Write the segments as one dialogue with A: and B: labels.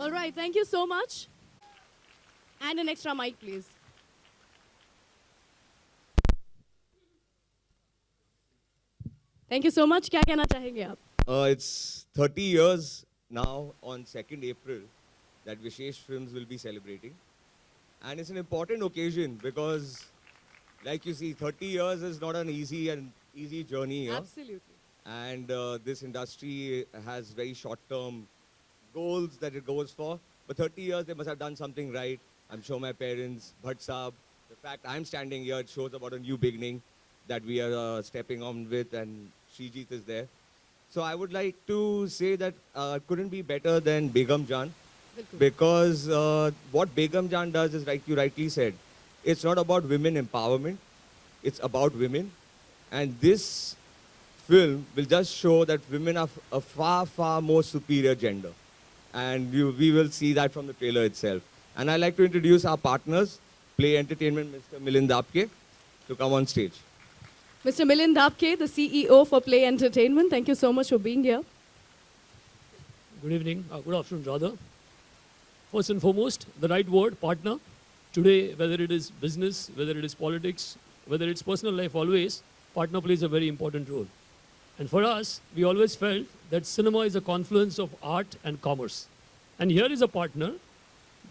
A: All right, thank you so much. And an extra mic, please. Thank you so much. क्या कहना चाहेंगे आप?
B: It's 30 years now on 2nd April that Vishesh Films will be celebrating. And it's an important occasion because, like you see, 30 years is not an easy journey here.
A: Absolutely.
B: And this industry has very short-term goals that it goes for. But 30 years, they must have done something right. I'm sure my parents, Bhatt Saab, the fact I'm standing here, it shows about a new beginning that we are stepping on with, and Srijit is there. So I would like to say that couldn't be better than Begum Jan, because what Begum Jan does is, like you rightly said, it's not about women empowerment, it's about women. And this film will just show that women are a far, far more superior gender. And we will see that from the trailer itself. And I'd like to introduce our partners, Play Entertainment, Mr. Milind Apke, to come on stage.
A: Mr. Milind Apke, the CEO for Play Entertainment, thank you so much for being here.
C: Good evening, good afternoon rather. First and foremost, the right word, partner. Today, whether it is business, whether it is politics, whether it's personal life, always, partner plays a very important role. And for us, we always felt that cinema is a confluence of art and commerce. And here is a partner.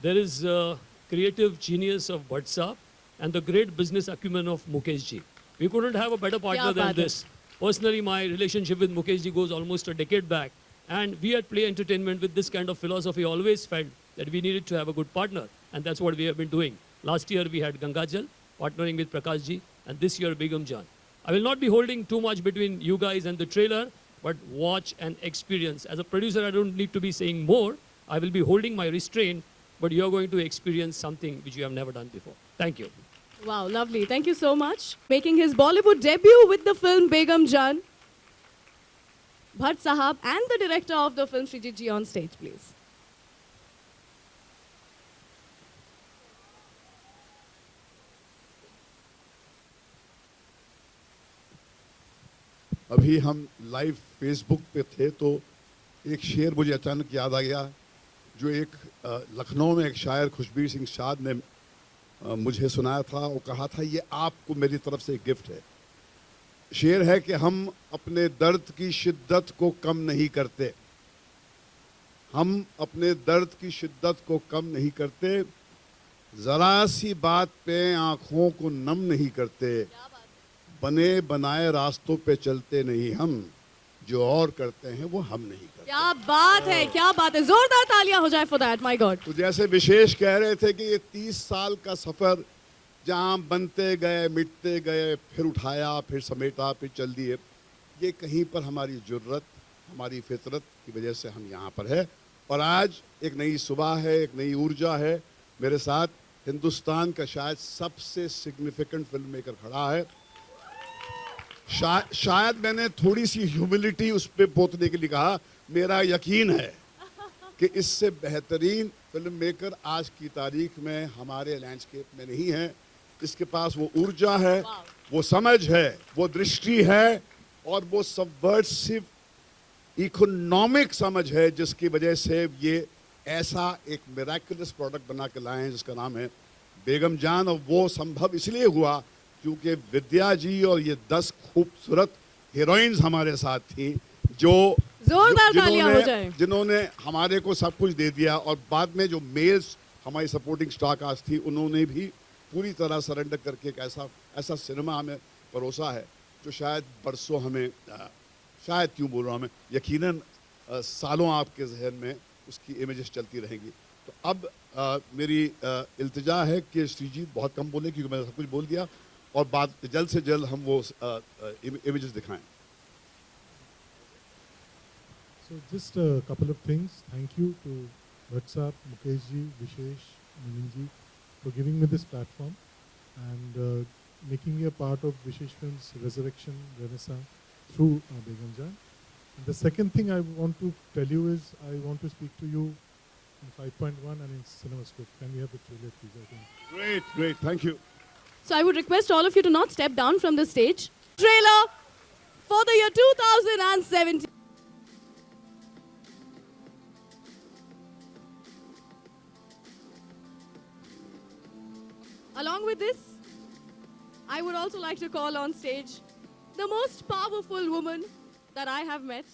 C: There is a creative genius of Bhatt Saab and the great business acumen of Mukesh ji. We couldn't have a better partner than this. Personally, my relationship with Mukesh ji goes almost a decade back. And we at Play Entertainment, with this kind of philosophy, always felt that we needed to have a good partner. And that's what we have been doing. Last year, we had Gangajal, partnering with Prakash ji. And this year, Begum Jan. I will not be holding too much between you guys and the trailer, but watch and experience. As a producer, I don't need to be saying more. I will be holding my restraint, but you're going to experience something which you have never done before. Thank you.
A: Wow, lovely. Thank you so much. Making his Bollywood debut with the film Begum Jan, Bhatt Sahab and the director of the film, Srijit ji, on stage, please.
D: अभी हम live Facebook पे थे तो एक शेर मुझे अचानक याद आ गया जो एक लखनऊ में एक शायर खुशबीर सिंह साध ने मुझे सुनाया था। वो कहा था, ये आपको मेरी तरफ से एक गिफ्ट है। शेर है कि हम अपने दर्द की शिद्दत को कम नहीं करते, हम अपने दर्द की शिद्दत को कम नहीं करते, ज़रा सी बात पे आँखों को नम नहीं करते, बने बनाए रास्तों पे चलते नहीं हम, जो और करते हैं वो हम नहीं करते।
A: क्या बात है, क्या बात है। जोरदार तालियां हो जाए फॉर दैट, माय गॉड।
D: तो जैसे विशेष कह रहे थे कि ये 30 साल का सफर जहाँ बनते गए, मिटते गए, फिर उठाया, फिर समेटा, फिर चल दिए, ये कहीं पर हमारी जुर्रत, हमारी फितरत की वजह से हम यहाँ पर है। और आज एक नई सुबह है, एक नई ऊर्जा है। मेरे साथ हिंदुस्तान का शायद सबसे सिग्निफिकेंट फिल्म मेकर खड़ा है। शायद मैंने थोड़ी सी ह्यूमिलिटी उस पर पोतने के लिए कहा। मेरा यकीन है कि इससे बेहतरीन फिल्म मेकर आज की तारीख में हमारे लैंडस्केप में नहीं है। इसके पास वो ऊर्जा है, वो समझ है, वो दृष्टि है और वो सबवर्सिव इकोनॉमिक समझ है, जिसकी वजह से ये ऐसा एक मिरेकुलस प्रोडक्ट बना के लाए हैं जिसका नाम है बेगम जान। और वो संभव इसलिए हुआ क्योंकि विद्या जी और ये 10 खूबसूरत हीरोइंस हमारे साथ थी जो
A: जोरदार तालियां हो जाए,
D: जिन्होंने हमारे को सब कुछ दे दिया। और बाद में जो मेल्स हमारी सपोर्टिंग स्टार कास्ट थी, उन्होंने भी पूरी तरह सरेंडर करके एक ऐसा सिनेमा हमें परोसा है जो शायद बरसों हमें, शायद क्यों बोल रहा हूँ मैं, यकीनन सालों आपके जहन में उसकी इमेजेस चलती रहेंगी। तो अब मेरी इल्तिजा है कि श्रीजीत बहुत कम बोले क्योंकि मैंने सब कुछ बोल दिया, और बाद जल्द से जल्द हम वो इमेजेस दिखाएं।
E: So just a couple of things. Thank you to Bhatt Saab, Mukesh ji, Vishesh, Milind ji for giving me this platform and making me a part of Vishesh Films' resurrection renaissance through Begum Jan. And the second thing I want to tell you is I want to speak to you in 5.1 and in CinemaScope. Can we have the trailer, please? I think.
D: Great, thank you.
A: So I would request all of you to not step down from the stage. Trailer for the year 2017. Along with this, I would also like to call on stage the most powerful woman that I have met.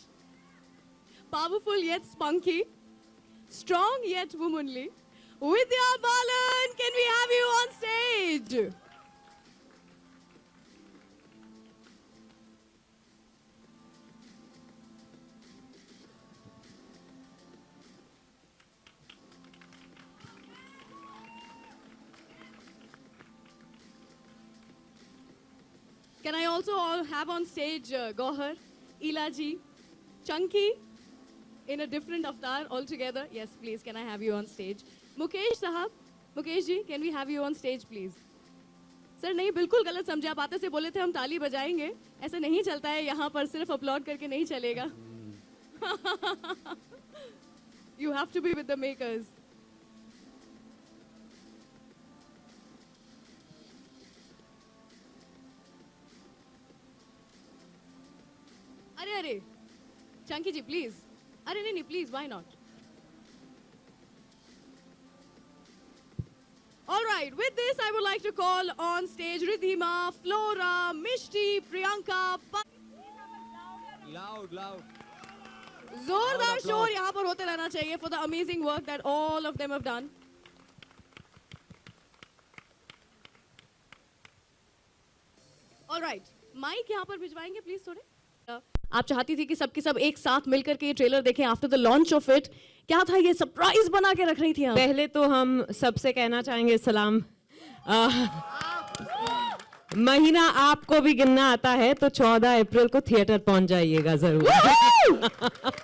A: Powerful yet spunky, strong yet womanly. Vidya Balan, can we have you on stage? Can I also have on stage Gohar, Ilaji, Chunky, in a different avatar altogether? Yes, please, can I have you on stage? Mukesh Sahab, Mukesh ji, can we have you on stage, please? Sir नहीं बिल्कुल गलत समझे आप आते से बोले थे हम ताली बजाएंगे ऐसा नहीं चलता है यहाँ पर सिर्फ अपलोड करके नहीं चलेगा You have to be with the makers. अरे चंकी जी प्लीज अरे नहीं please why not All right, with this, I would like to call on stage Ridhima, Flora, Mishti, Priyanka.
B: Loud, loud.
A: जोरदार शोर यहाँ पर होते रहना चाहिए for the amazing work that all of them have done. All right, mike यहाँ पर भिजवाएंगे please थोड़े. आप चाहती थी कि सबके सब एक साथ मिलकर के ये ट्रेलर देखें after the launch of it. क्या था ये सरप्राइज बना के रख रही थी आप?
F: पहले तो हम सबसे कहना चाहेंगे सलाम. महीना आपको भी गिनना आता है तो 14 अप्रैल को थिएटर पहुंच जाइएगा जरूर.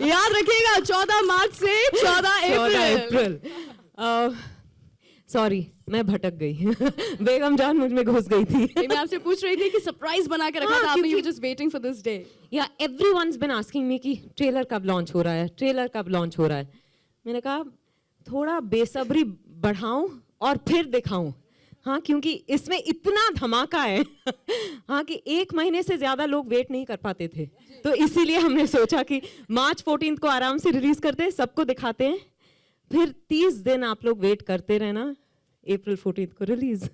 A: याद रखिएगा 14 मार्च से 14 अप्रैल.
F: सॉरी मैं भटक गई. बेगम जान मुझ में घुस गई थी.
A: मैं आपसे पूछ रही थी कि सरप्राइज बना के रखा था आपने. You just waiting for this day.
F: या एवरीवनस बीन आस्किंग मी कि ट्रेलर कब लॉन्च हो रहा है, ट्रेलर कब लॉन्च हो रहा है. मैंने कहा थोड़ा बेसब्री बढ़ाऊं और फिर दिखाऊं. हाँ क्योंकि इसमें इतना धमाका है. हाँ कि 1 महीने से ज्यादा लोग वेट नहीं कर पाते थे तो इसीलिए हमने सोचा कि मार्च 14 को आराम से रिलीज करते हैं, सबको दिखाते हैं, फिर 30 दिन आप लोग वेट करते रहना, अप्रैल 14 को रिलीज.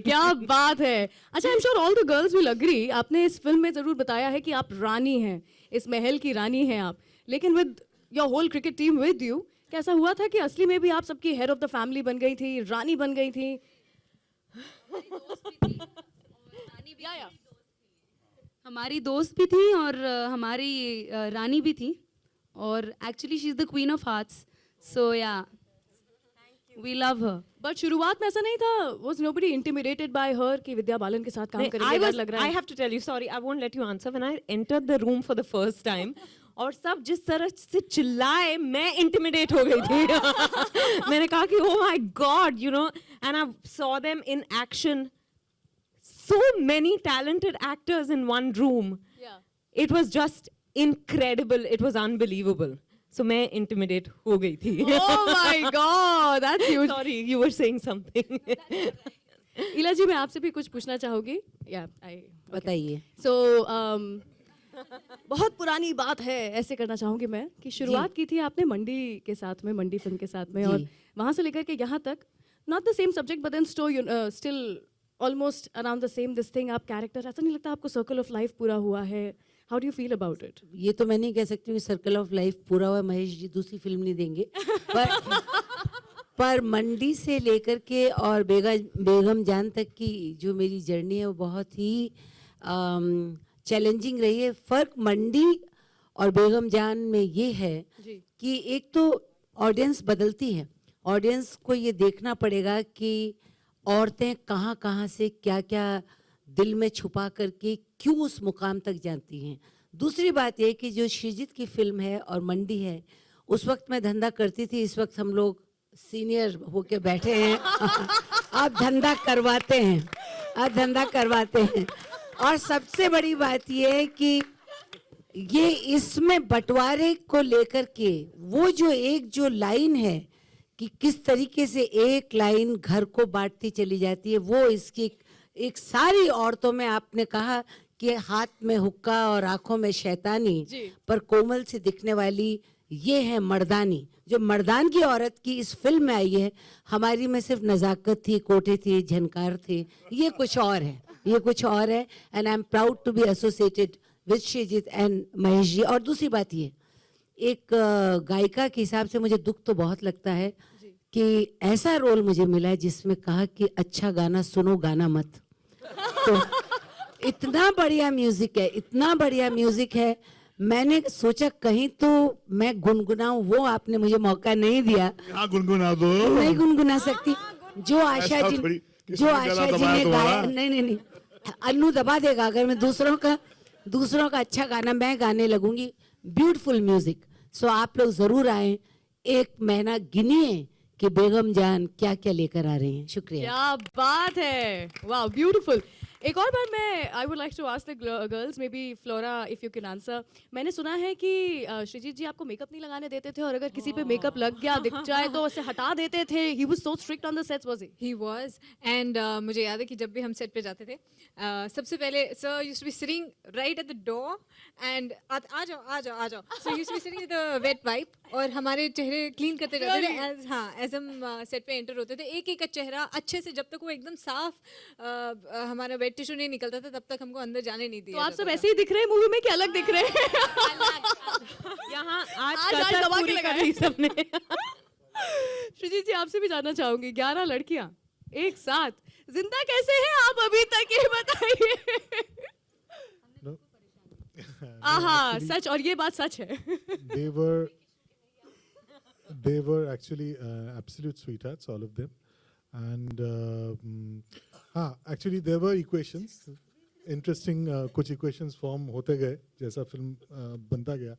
A: क्या बात है. अच्छा, I am sure all the girls will agree. आपने इस फिल्म में जरूर बताया है कि आप रानी हैं, इस महल की रानी हैं आप, लेकिन with your whole cricket team with you, कैसा हुआ था कि असली में भी आप सबकी हेड ऑफ द फैमिली बन गई थी, रानी बन गई थी?
G: हमारी दोस्त भी थी और हमारी रानी भी थी और actually she is the queen of hearts. So yeah we love her.
A: But शुरुआत में ऐसा नहीं था? वाज नोबडी इंटिमिडेटेड बाय हर कि विद्या बालन के साथ काम करेंगे, डर लग रहा है?
F: I have to tell you, sorry, I won't let you answer. When I entered the room for the first time, और सब जिस तरह से चिल्लाए, मैं इंटिमिडेट हो गई थी. मैंने कहा कि oh my God, you know, and I saw them in action. So many talented actors in one room.
A: Yeah.
F: It was just incredible. It was unbelievable. So मैं इंटिमिडेट हो गई थी.
A: Oh my God, that's huge.
F: Sorry, you were saying something.
A: इला जी, मैं आपसे भी कुछ पूछना चाहूंगी.
G: बताइए.
A: So बहुत पुरानी बात है, ऐसे करना चाहूंगी मैं कि शुरुआत की थी आपने मंडी के साथ में, मंडी फिल्म के साथ में, और वहां से लेकर के यहाँ तक not the same subject but then still almost around the same this thing. आप कैरेक्टर, ऐसा नहीं लगता आपको सर्कल ऑफ लाइफ पूरा हुआ है? How do you feel about it?
H: ये तो मैं नहीं कह सकती हूँ सर्कल ऑफ लाइफ पूरा हुआ. महेश जी दूसरी फिल्म नहीं देंगे. पर मंडी से लेकर के और बेगम जान तक की जो मेरी जर्नी है वो बहुत ही चैलेंजिंग रही है. फ़र्क मंडी और बेगम जान में ये है कि एक तो ऑडियंस बदलती है. ऑडियंस को ये देखना पड़ेगा कि औरतें कहाँ कहाँ से क्या क्या दिल में छुपा करके क्यों उस मुकाम तक जाती हैं. दूसरी बात ये कि जो श्रीजीत की फिल्म है और मंडी है, उस वक्त मैं धंधा करती थी, इस वक्त हम लोग सीनियर होके बैठे हैं. आप धंधा करवाते हैं, आप धंधा करवाते हैं. और सबसे बड़ी बात ये है कि ये इसमें बंटवारे को लेकर के वो जो लाइन है कि किस तरीके से एक लाइन घर को बांटती चली जाती है, वो इसकी एक सारी औरतों में आपने कहा कि हाथ में हुक्का और आंखों में शैतानी पर कोमल से दिखने वाली ये है मर्दानी, जो मर्दान की औरत की इस फिल्म में आई है। हमारी में सिर्फ नज़ाकत थी, कोटे थे, झनकार थे, ये कुछ और है, ये कुछ और है। And I am proud to be associated with Srijit and Mahesh ji. और दूसरी बात ये, एक गायिका के हिसाब से मुझे दुख तो बहुत लगता है कि ऐसा रोल मुझे मिला है जिसमें कहा कि अच्छा गाना सुनो, गाना मत। तो इतना बढ़िया म्यूजिक है, इतना बढ़िया म्यूजिक है, मैंने सोचा कहीं तो मैं गुनगुनाऊं, वो आपने मुझे मौका नहीं दिया।
D: यहाँ गुनगुना दो।
H: नहीं गुनगुना सकती। जो आशा
D: ऐसा
H: जी,
D: थोड़ी, किसी
H: जो
D: ने
H: आशा
D: गला
H: जी
D: दबाया
H: ने
D: तुम्हारा?
H: गाया, नहीं, अन्नू दबा देगा अगर मैं दूसरों का अच्छा गाना मैं गाने लगूंगी। Beautiful music. सो आप लोग जरूर आए, एक महीना गिनिए कि बेगम जान क्या क्या लेकर आ रही हैं। शुक्रिया।
A: क्या बात है, वाह ब्यूटीफुल। एक और बार मैं I would like to ask the girls, may be Flora if you can answer. मैंने सुना है कि श्रीजीत जी आपको मेकअप नहीं लगाने देते थे, और अगर किसी पे मेकअप लग गया दिख जाए तो उसे हटा देते थे। He was so strict on the sets, was
I: He was, and मुझे याद है कि जब भी हम सेट पे जाते थे, सबसे पहले sir used to be sitting right at the door and आ जाओ so used to be sitting with the wet wipe और हमारे चेहरे क्लीन करते रहते थे एज हम सेट पे एंटर होते थे। एक एक का चेहरा अच्छे से, जब तक वो एकदम साफ हमारा वेट टिश्यू नहीं निकलता था तब तक हमको अंदर जाने नहीं
A: तो
I: दिया
A: आप
I: जाता
A: सब
I: था।
A: ऐसे ही दिख रहे हैं मूवी में कि अलग दिख रहे हैं?
F: यहाँ
A: आज
F: कसर
A: दबा के
F: पूरी
A: लगाए।
F: कर ली सबने।
A: श्रीजीत जी आपसे भी जानना चाहूंगी, 11 लड़कियां एक साथ जिंदा कैसे हैं आप अभी तक, ये बताइए।
E: No.
A: आहा,
E: Actually,
A: सच, और ये बात सच है।
E: they were actually absolute sweethearts, all of them. And actually there were equations, interesting कुछ equations form होते गए जैसा फिल्म बनता गया,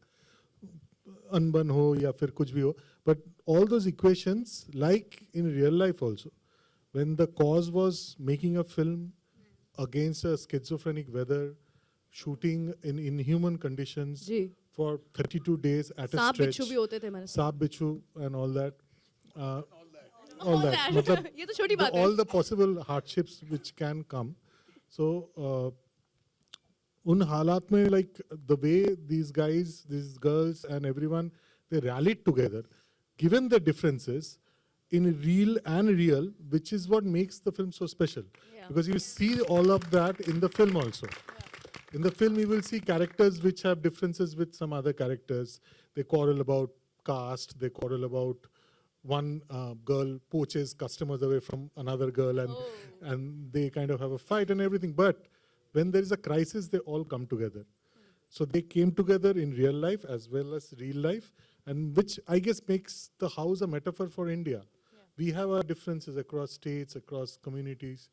E: अनबन हो या फिर कुछ भी हो, but all those equations, like in real life also, when the cause was making a film against a schizophrenic weather, shooting in inhuman conditions
A: ji.
E: for 32 days at a
A: सांप
E: stretch,
A: बिच्छू भी होते थे मैंने सुना।
E: सांप बिच्छू and all that,
A: All that.
E: मतलब
A: ये तो छोटी बात है।
E: all the possible hardships which can come. So उन हालात में, like the way these guys, these girls and everyone, they rallied together, given the differences in real, which is what makes the film so special.
A: Yeah.
E: Because you see all of that in the film also. In the film, you will see characters which have differences with some other characters. They quarrel about caste, they quarrel about one girl poaches customers away from another girl, and they kind of have a fight and everything. But when there is a crisis, they all come together. So they came together in real life as well as real life, and which I guess makes the house a metaphor for India. We have our differences across states, across communities,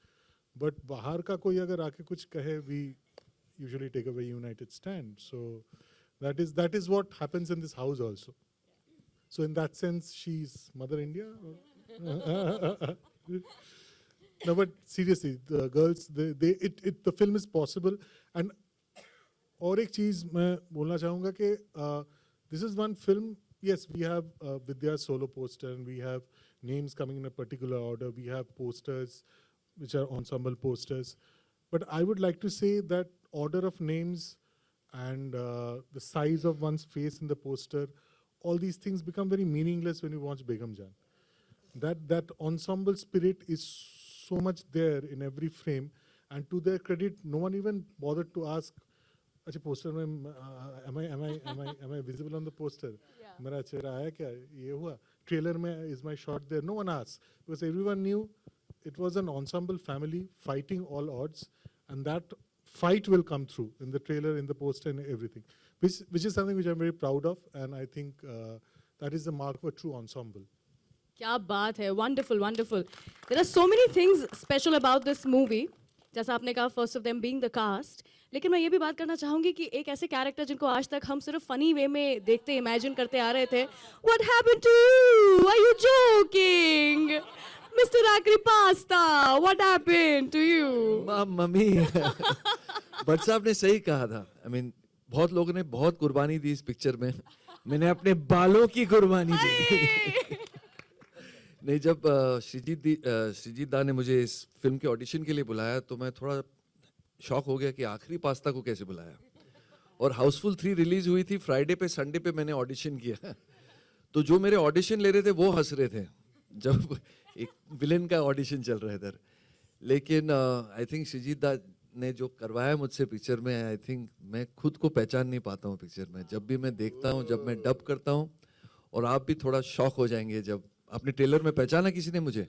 E: but bahar ka koi agar aake kuch kahe, we usually take a very united stand. So that is what happens in this house also. So in that sense, she's Mother India. No, but seriously, the girls, the film is possible. And और एक चीज मैं बोलना चाहूँगा कि this is one film. Yes, we have Vidya's solo poster, and we have names coming in a particular order. We have posters, which are ensemble posters. But I would like to say that order of names and the size of one's face in the poster, all these things become very meaningless when you watch Begum Jaan. That ensemble spirit is so much there in every frame, and to their credit, no one even bothered to ask, अच्छा poster में am I visible on the poster? मेरा चेहरा आया क्या? ये हुआ? Trailer में is my shot there? No one asked, because everyone knew it was an ensemble family fighting all odds, and that fight will come through in the trailer, in the poster, and everything, which is something which I'm very proud of, and I think that is the mark of a true ensemble.
A: क्या बात है, wonderful, wonderful. There are so many things special about this movie. जैसा आपने कहा, first of them being the cast. लेकिन मैं ये भी बात करना चाहूँगी कि एक ऐसे कैरेक्टर जिनको आज तक हम सिर्फ फनी वे में देखते, इमेजिन करते आ रहे थे. What happened to you? Are you joking? Mr. Akri Pasta, what happened to you?
J: Mummy Bhatt साहब ने सही कहा था. I mean, बहुत लोगों ने बहुत कुर्बानी दी इस पिक्चर में. मैंने अपने बालों की कुर्बानी दी. नहीं, जब श्रीजीत दा ने मुझे इस फिल्म के ऑडिशन के लिए बुलाया तो मैं थोड़ा शॉक हो गया कि आखिरी पास्ता को कैसे बुलाया. और हाउसफुल 3 रिलीज हुई थी फ्राइडे पे, संडे पे मैंने ऑडिशन किया तो जो मेरे ऑडिशन ले रहे थे वो हंस रहे थे जब एक विलेन का ऑडिशन चल रहा है इधर। लेकिन आई थिंक श्रीजीत दा ने जो करवाया मुझसे पिक्चर में, आई थिंक मैं खुद को पहचान नहीं पाता हूँ पिक्चर में। जब भी मैं देखता हूँ, जब मैं डब करता हूँ, और आप भी थोड़ा शॉक हो जाएंगे जब अपने ट्रेलर में पहचाना किसी ने मुझे,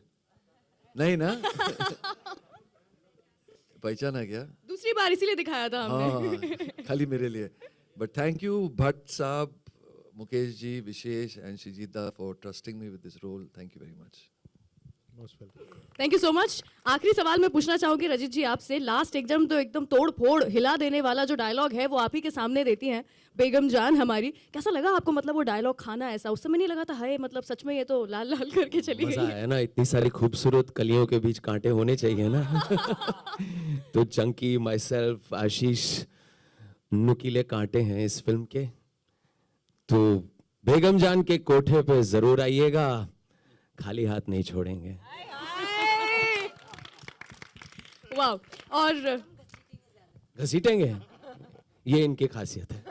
J: नहीं ना? पहचाना क्या?
A: दूसरी बार इसीलिए दिखाया था हमने।
J: हाँ, खाली मेरे लिए। बट थैंक यू भट्ट साहब, Mukesh ji, Vishesh and Shrijit da for trusting me with this role. Thank you very much.
A: Thank you so much. आखिरी सवाल मैं पूछना चाहूंगी रजित जी आपसे। लास्ट एकदम तो एकदम तोड़ फोड़ हिला देने वाला जो डायलॉग है वो आप ही के सामने देती हैं बेगम जान हमारी। कैसा लगा आपको, मतलब वो डायलॉग खाना ऐसा उस समय नहीं लगा था हाय मतलब सच में ये तो लाल लाल करके चली गई
K: मजा
A: है?
K: आया ना, इतनी सारी खूबसूरत कलियों के बीच कांटे होने चाहिए ना। तो चंकी, माई सेल्फ, आशीष नुकीले कांटे हैं इस फिल्म के। तो बेगम जान के कोठे पे जरूर आइएगा, खाली हाथ नहीं छोड़ेंगे।
A: वाह। और
K: घसीटेंगे, ये इनकी खासियत है।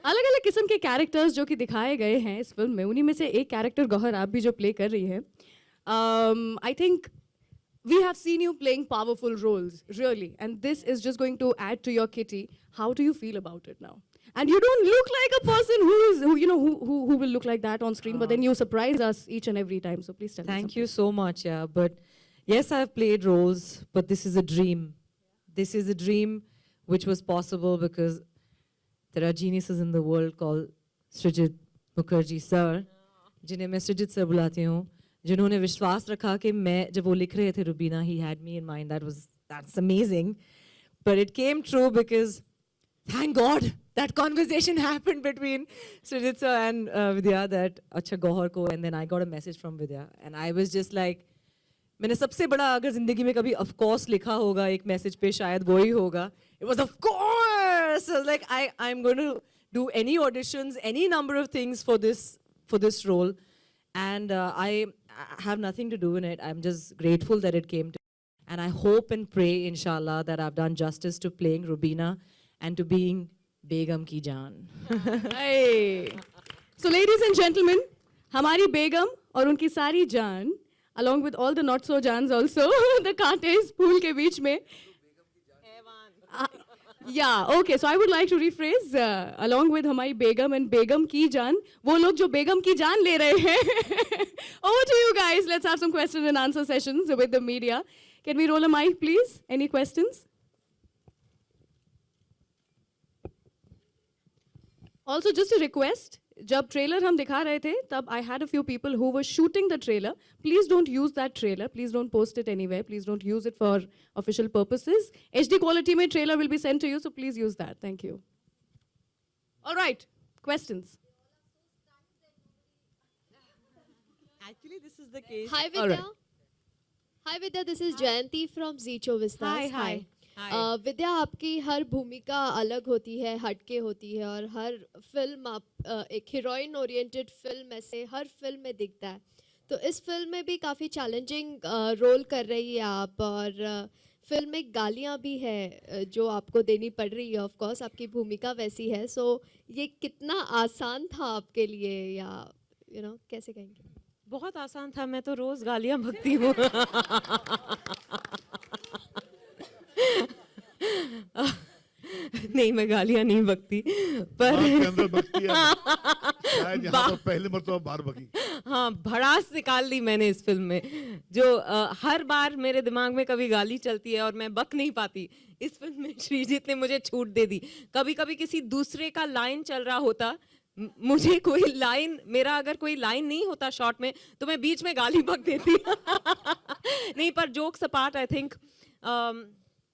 A: अलग अलग किस्म के कैरेक्टर्स जो कि दिखाए गए हैं इस फिल्म में, उन्हीं में से एक कैरेक्टर गौहर आप भी जो प्ले कर रही है। I think we have seen you playing powerful roles, really, and this is just going to add to your kitty. How do you feel about it now? And you don't look like a person who will look like that on screen, but then you surprise us each and every time. So please tell me.
F: Thank you so much. Yeah, but yes, I've played roles, but this is a dream. This is a dream which was possible because there are geniuses in the world called Srijit Mukherjee sir, जिन्हें मैं सृजित sir बुलाती हूँ, जिन्होंने विश्वास रखा कि मैं जब वो लिख रहे थे Rubina, he had me in mind. That's amazing. But it came true because thank God that conversation happened between Srijit sir and Vidya that अच्छा गौहर को, and then I got a message from Vidya and I was just like, मैंने सबसे बड़ा अगर जिंदगी में कभी of course लिखा होगा एक मैसेज पे शायद वो ही होगा. It was of course. I was like I'm going to do any auditions, any number of things for this role, and I have nothing to do in it. I'm just grateful that it came to, and I hope and pray inshallah that I've done justice to playing Rubina and to being Begum ki jaan.
A: Hey. So ladies and gentlemen, हमारी बेगम और उनकी सारी जान, along with all the not so jans also, the कांटे इस फूल के बीच में. Yeah, okay. So I would like to rephrase along with हमारी बेगम and बेगम की जान, वो लोग जो बेगम की जान ले रहे हैं. Over to you guys. Let's have some question and answer sessions with the media. Can we roll a mic, please? Any questions? Also, just a request. जब ट्रेलर हम दिखा रहे थे तब I had a few people who were shooting the trailer. Please don't use that trailer. Please don't post it anywhere. Please don't use it for official purposes. HD quality में trailer will be sent to you, so please use that. Thank you. All right. Questions?
F: Actually, this is the case.
L: Hi Vidya.
A: Alright.
L: Hi Vidya, this is Jayanti from Zicho Vistas.
F: Hi.
L: विद्या, आपकी हर भूमिका अलग होती है, हटके होती है, और हर film आप एक हीरोइन ओरिएंटेड फिल्म ऐसे हर फिल्म में दिखता है. तो इस फिल्म में भी काफ़ी चैलेंजिंग रोल कर रही है आप, और फिल्म में गालियाँ भी है जो आपको देनी पड़ रही है. ऑफ कोर्स आपकी भूमिका वैसी है. सो ये कितना आसान था आपके लिए, या कैसे कहेंगे?
F: बहुत आसान था. मैं तो रोज गालियां बकती हूँ. नहीं, मैं गालियां नहीं बकती, पर
D: के अंदर बकती है शायद यहाँ पर पहले मरतबा बार बकी.
F: हाँ, भड़ास निकाल दी मैंने इस फिल्म में. जो हर बार मेरे दिमाग में कभी गाली चलती है और मैं बक नहीं पाती, इस फिल्म में श्रीजीत ने मुझे छूट दे दी. कभी कभी किसी दूसरे का लाइन चल रहा होता, मुझे कोई लाइन, मेरा अगर कोई लाइन नहीं होता शॉर्ट में, तो मैं बीच में गाली बक देती. नहीं, पर जोक्स अपार्ट, आई थिंक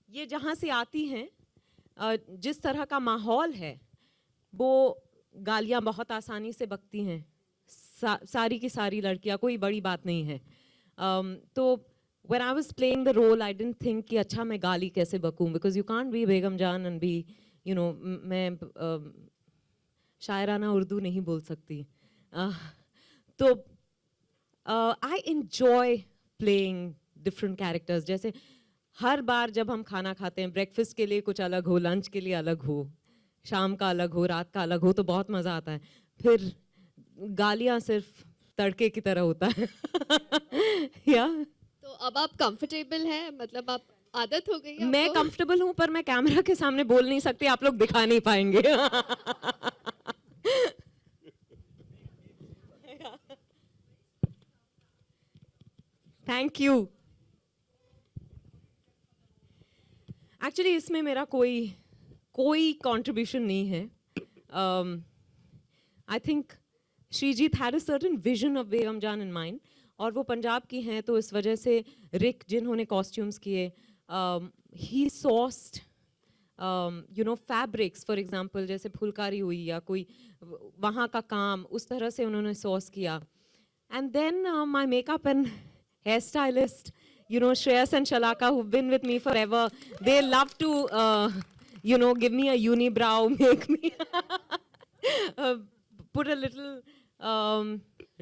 F: ये जहाँ से आती हैं, जिस तरह का माहौल है, वो गालियाँ बहुत आसानी से बकती हैं. सारी की सारी लड़कियाँ, कोई बड़ी बात नहीं है. तो when I was playing the role, I didn't think कि अच्छा मैं गाली कैसे बकूं, because you can't be बेगम जान and be, मैं शायराना उर्दू नहीं बोल सकती. तो I enjoy playing different characters. जैसे हर बार जब हम खाना खाते हैं, ब्रेकफास्ट के लिए कुछ अलग हो, लंच के लिए अलग हो, शाम का अलग हो, रात का अलग हो, तो बहुत मज़ा आता है. फिर गालियाँ सिर्फ तड़के की तरह होता है. या
L: तो अब आप कंफर्टेबल हैं, मतलब आप आदत हो गई है
F: मैं
L: आपको?
F: कंफर्टेबल हूँ, पर मैं कैमरा के सामने बोल नहीं सकती, आप लोग दिखा नहीं पाएंगे. Thank you. एक्चुअली इसमें मेरा कोई कंट्रीब्यूशन नहीं है. I think Srijit had a certain vision of Begum Jaan in mind, और वो पंजाब की हैं, तो इस वजह से रिक जिन्होंने कॉस्ट्यूम्स किए, ही सोर्स्ड फैब्रिक्स, फॉर एग्जांपल जैसे फुलकारी हुई या कोई वहाँ का काम, उस तरह से उन्होंने सोर्स किया. And then my makeup and hairstylist, Shreyas and Shalaka, who've been with me forever, they love to, give me a unibrow, make me put a little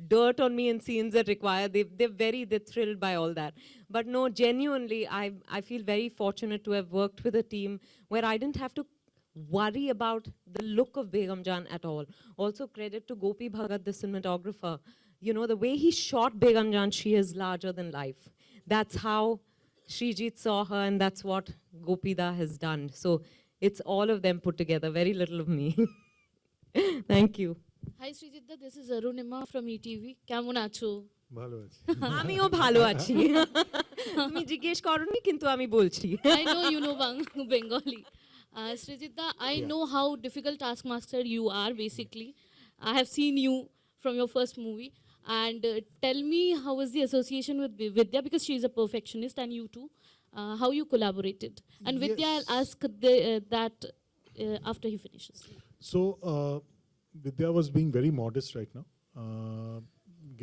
F: dirt on me in scenes that require. They're thrilled by all that. But no, genuinely, I feel very fortunate to have worked with a team where I didn't have to worry about the look of Begum Jaan at all. Also credit to Gopi Bhagat, the cinematographer. The way he shot Begum Jaan, she is larger than life. That's how Srijit saw her, and that's what Gopida has done. So it's all of them put together, very little of me. Thank you.
M: Hi Srijitda, this is Arunima from ETV. কেমন আছো?
E: ভালো আছি।
F: আমিও ভালো আছি। তুমি জিজ্ঞেস করনি কিন্তু আমি বলছি।
M: I know you know Bengali. Srijitda, I know how difficult taskmaster you are basically. I have seen you from your first movie. And tell me, how was the association with Vidya, because she is a perfectionist, and you too, how you collaborated. And Vidya, I'll ask that after he finishes.
E: So Vidya was being very modest right now,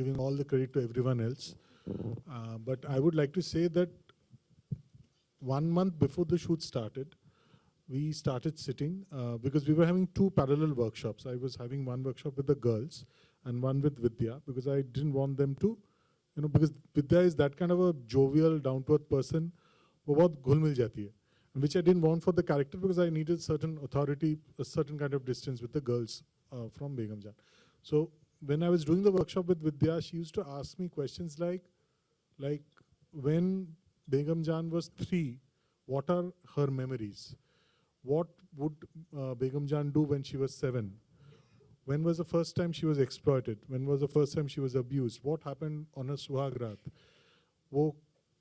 E: giving all the credit to everyone else. But I would like to say that 1 month before the shoot started, we started sitting because we were having 2 parallel workshops. I was having one workshop with the girls and one with Vidya, because I didn't want them to, because Vidya is that kind of a jovial, down-to-earth person, wo bahut ghul mil jati hai, which I didn't want for the character, because I needed certain authority, a certain kind of distance with the girls from Begum Jaan. So when I was doing the workshop with Vidya, she used to ask me questions like when Begum Jaan was 3, what are her memories? What would Begum Jaan do when she was 7? When was the first time she was exploited? When was the first time she was abused? What happened on her Suhag Raat? वो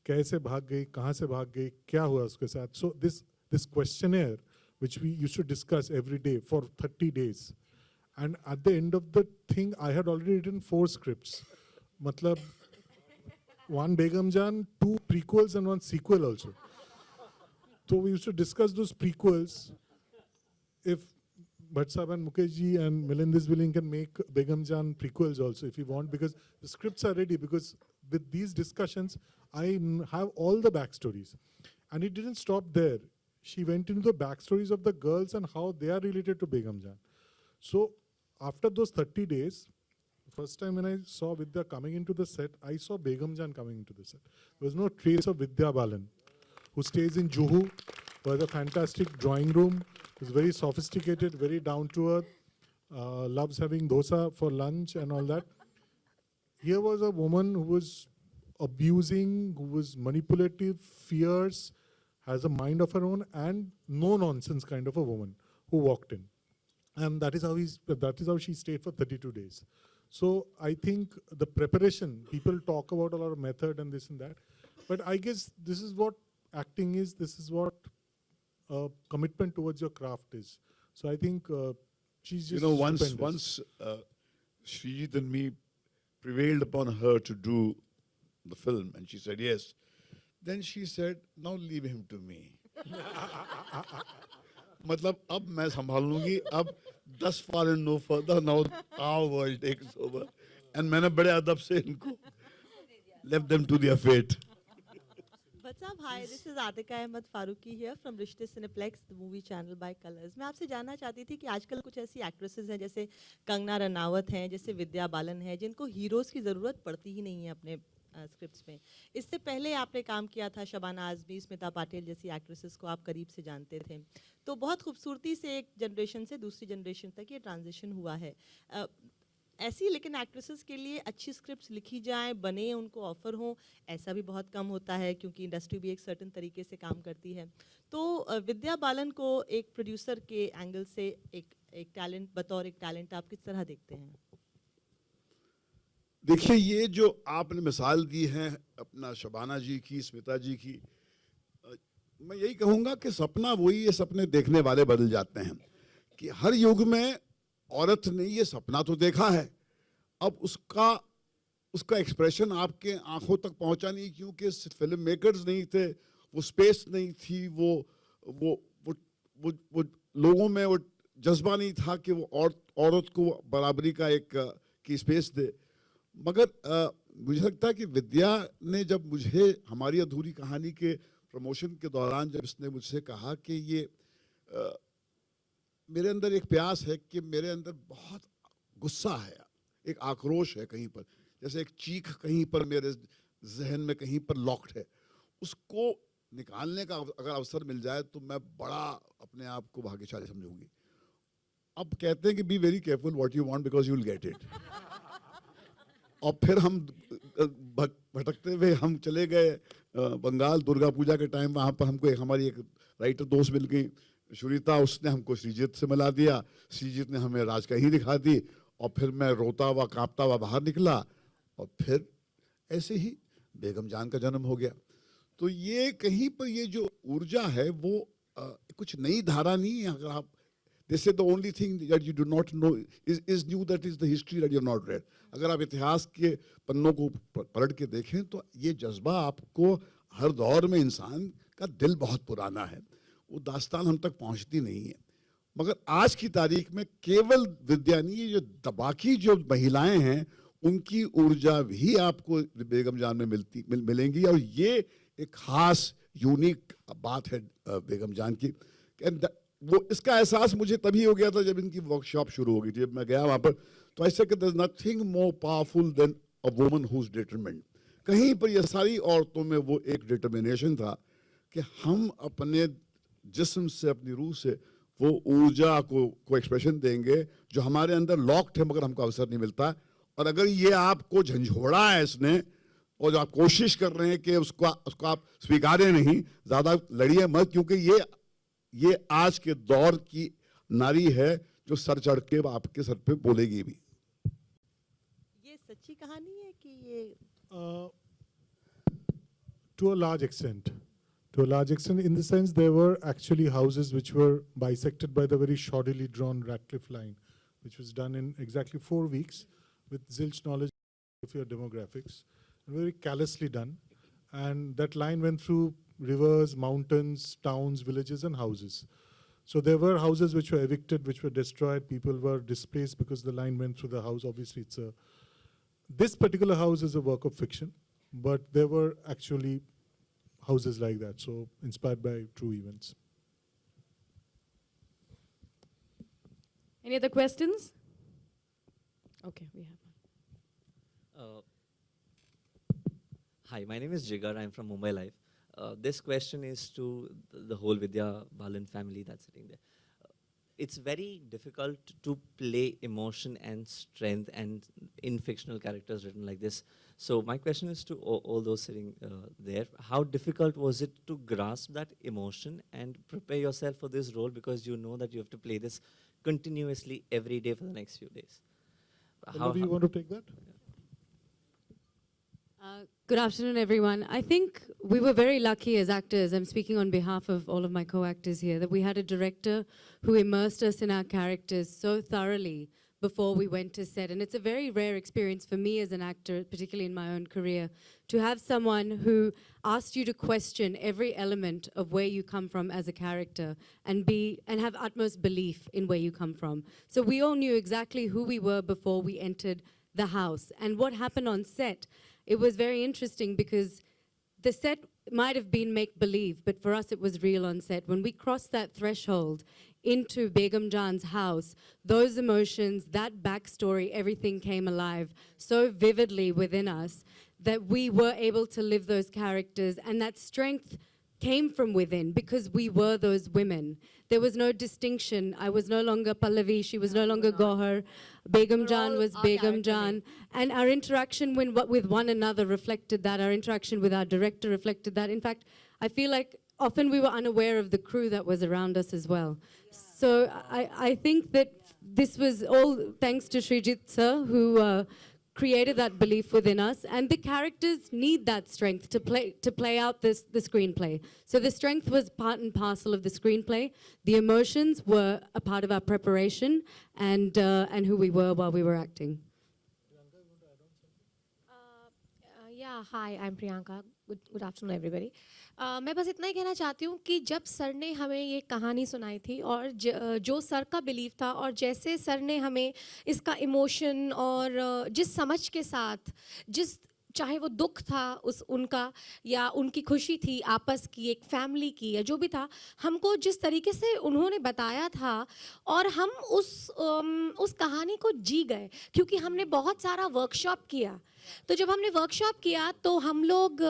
E: कैसे भाग गई, कहाँ से भाग गई, क्या हुआ उसके साथ? So this questionnaire, which we used to discuss every day for 30 days. And at the end of the thing, I had already written 4 scripts. मतलब 1 Begum Jaan, 2 prequels and 1 sequel also. So we used to discuss those prequels. If Bhatt Sahab and Mukesh ji and Milind is willing, can make Begum Jaan prequels also if you want, because the scripts are ready, because with these discussions, I have all the backstories. And it didn't stop there. She went into the backstories of the girls and how they are related to Begum Jaan. So after those 30 days, first time when I saw Vidya coming into the set, I saw Begum Jaan coming into the set. There was no trace of Vidya Balan, who stays in Juhu, who has a fantastic drawing room, is very sophisticated, very down to earth, loves having dosa for lunch and all that. Here was a woman who was abusing, who was manipulative, fierce, has a mind of her own, and no nonsense kind of a woman who walked in. And that is how she stayed for 32 days. So I think the preparation, people talk about a lot of method and this and that, but I guess this is what acting is, this is what commitment towards your craft is. So I think she's just
D: once Srijit and me prevailed upon her to do the film, and she said yes. Then she said, now leave him to me. मतलब अब मैं संभाल लूंगी, अब 10 far and no further, now our world takes over. And मैंने बड़े अदब से इनको left them to their fate.
N: Bhatt Sahab, hi, this is Atika Ahmed Faruqi here from Rishte Cineplex, the movie channel by Colors. मैं आपसे जानना चाहती थी कि आजकल कुछ ऐसी एक्ट्रेसेस हैं जैसे कंगना रनावत हैं, जैसे विद्या बालन है, जिनको हीरोज़ की ज़रूरत पड़ती ही नहीं है अपने स्क्रिप्ट्स में। इससे पहले आपने काम किया था शबाना आज़मी, स्मिता पाटिल जैसी एक्ट्रेसेस को आप करीब से जानते थे, तो बहुत खूबसूरती से एक जनरेशन से दूसरी जनरेशन तक ये ट्रांजिशन हुआ है। ऐसी लेकिन एक्ट्रेसेस के लिए अच्छी स्क्रिप्ट्स लिखी जाएं, बने, उनको ऑफर हो, ऐसा भी बहुत कम होता है क्योंकि इंडस्ट्री भी एक सर्टेन तरीके से काम करती है। तो विद्या बालन को एक प्रोड्यूसर के एंगल से एक टैलेंट, बतौर एक टैलेंट आप किस तरह देखते हैं?
D: देखिए, ये जो आपने मिसाल दी है अपना शबाना जी की, स्मिता जी की, मैं यही कहूँगा कि सपना वही है, सपने देखने वाले बदल जाते हैं। कि हर युग में औरत ने ये सपना तो देखा है, अब उसका एक्सप्रेशन आपके आंखों तक पहुंचा नहीं, क्योंकि फिल्म मेकर्स नहीं थे, वो स्पेस नहीं थी, वो लोगों में वो जज्बा नहीं था कि वो औरत को बराबरी का की स्पेस दे। मगर मुझे लगता है कि विद्या ने जब मुझे हमारी अधूरी कहानी के प्रमोशन के दौरान जब इसने मुझसे कहा कि ये मेरे अंदर एक प्यास है, कि मेरे अंदर बहुत गुस्सा है, एक आक्रोश है कहीं पर, जैसे एक चीख कहीं पर मेरे जहन में कहीं पर लॉक्ड है, उसको निकालने का अगर अवसर मिल जाए तो मैं बड़ा अपने आप को भाग्यशाली समझूंगी। अब कहते हैं कि be very careful what you want because you will get it. और फिर हम भटकते हुए हम चले गए बंगाल, दुर्गा पूजा के टाइम वहाँ पर हमको हमारी एक राइटर दोस्त मिल गई शुरीता, उसने हमको श्रीजीत से मिला दिया, श्रीजीत ने हमें राज कहीं दिखा दी, और फिर मैं रोता हुआ कांपता हुआ बाहर निकला, और फिर ऐसे ही बेगम जान का जन्म हो गया। तो ये कहीं पर ये जो ऊर्जा है वो कुछ नई धारा नहीं है। अगर आप They say the only thing that you do not know is new, that is the history that you have not read. अगर आप इतिहास के पन्नों को पलट के देखें तो ये जज्बा आपको हर दौर में, इंसान का दिल बहुत पुराना है, वो दास्तान हम तक पहुंचती नहीं है। मगर आज की तारीख में केवल विद्या नहीं, ये जो बाकी जो महिलाएं हैं उनकी ऊर्जा भी आपको बेगम जान में मिलेंगी, और ये एक खास यूनिक बात है बेगम जान की। वो इसका एहसास मुझे तभी हो गया था जब इनकी वर्कशॉप शुरू हो गई थी। जब मैं गया वहाँ पर तो ऐसा कि there is nothing more powerful than a woman who is determined. कहीं पर ये सारी औरतों में वो एक डिटर्मिनेशन था कि हम अपने जिस्म से, अपनी रूह से वो ऊर्जा को एक्सप्रेशन देंगे जो हमारे अंदर लॉक्ड है, मगर हमको अवसर नहीं मिलता। और अगर ये आपको झंझोड़ा है इसने, और जो आप कोशिश कर रहे हैं कि उसको आप स्वीकारें नहीं, ज़्यादा लड़िए मत, क्योंकि ये आज के दौर की नारी है जो सर चढ़ के आपके सर पे बोलेगी भी।
N: ये सच्ची कहानी है कि ये
E: to a large extent, in the sense there were actually houses which were bisected by the very shoddily drawn Ratcliffe line, which was done in exactly 4 weeks with zilch knowledge of your demographics, and very callously done. And that line went through rivers, mountains, towns, villages, and houses. So there were houses which were evicted, which were destroyed. People were displaced because the line went through the house. Obviously, this particular house is a work of fiction, but there were actually houses like that, so inspired by true events.
A: Any other questions? Okay, we have one.
O: Hi, my name is Jigar. I'm from Mumbai Life. This question is to the whole Vidya Balan family that's sitting there. It's very difficult to play emotion and strength and in fictional characters written like this. So my question is to all those sitting there. How difficult was it to grasp that emotion and prepare yourself for this role, because you know that you have to play this continuously every day for the next few days?
E: How do you want to take that?
F: Good afternoon, everyone. I think we were very lucky as actors, I'm speaking on behalf of all of my co-actors here, that we had a director who immersed us in our characters so thoroughly before we went to set. And it's a very rare experience for me as an actor, particularly in my own career, to have someone who asked you to question every element of where you come from as a character and have utmost belief in where you come from. So we all knew exactly who we were before we entered the house. And what happened on set, it was very interesting because the set might have been make-believe, but for us it was real on set. When we crossed that threshold into Begum Jan's house, those emotions, that backstory, everything came alive so vividly within us
P: that we were able to live those characters, and that strength came from within because we were those women. There was no distinction. I was no longer Pallavi, she was no longer Gohar, Begum Jan was Begum Jan. And our interaction with one another reflected that, our interaction with our director reflected that. In fact, I feel like often we were unaware of the crew that was around us as well. So I think that this was all thanks to Srijit sir, who created that belief within us, and the characters need that strength to play out the screenplay. So the strength was part and parcel of the screenplay. The emotions were a part of our preparation and who we were while we were acting.
Q: Yeah, hi, I'm Priyanka. Good afternoon, everybody. मैं बस इतना ही कहना चाहती हूँ कि जब sir ने हमें ये कहानी सुनाई थी और जो सर का बिलीव था और जैसे सर ने हमें इसका इमोशन और जिस समझ के साथ जिस चाहे वो दुख था उनका या उनकी खुशी थी आपस की एक फैमिली की या जो भी था, हमको जिस तरीके से उन्होंने बताया था और हम उस कहानी को जी गए क्योंकि हमने बहुत सारा वर्कशॉप किया। तो जब हमने वर्कशॉप किया तो हम लोग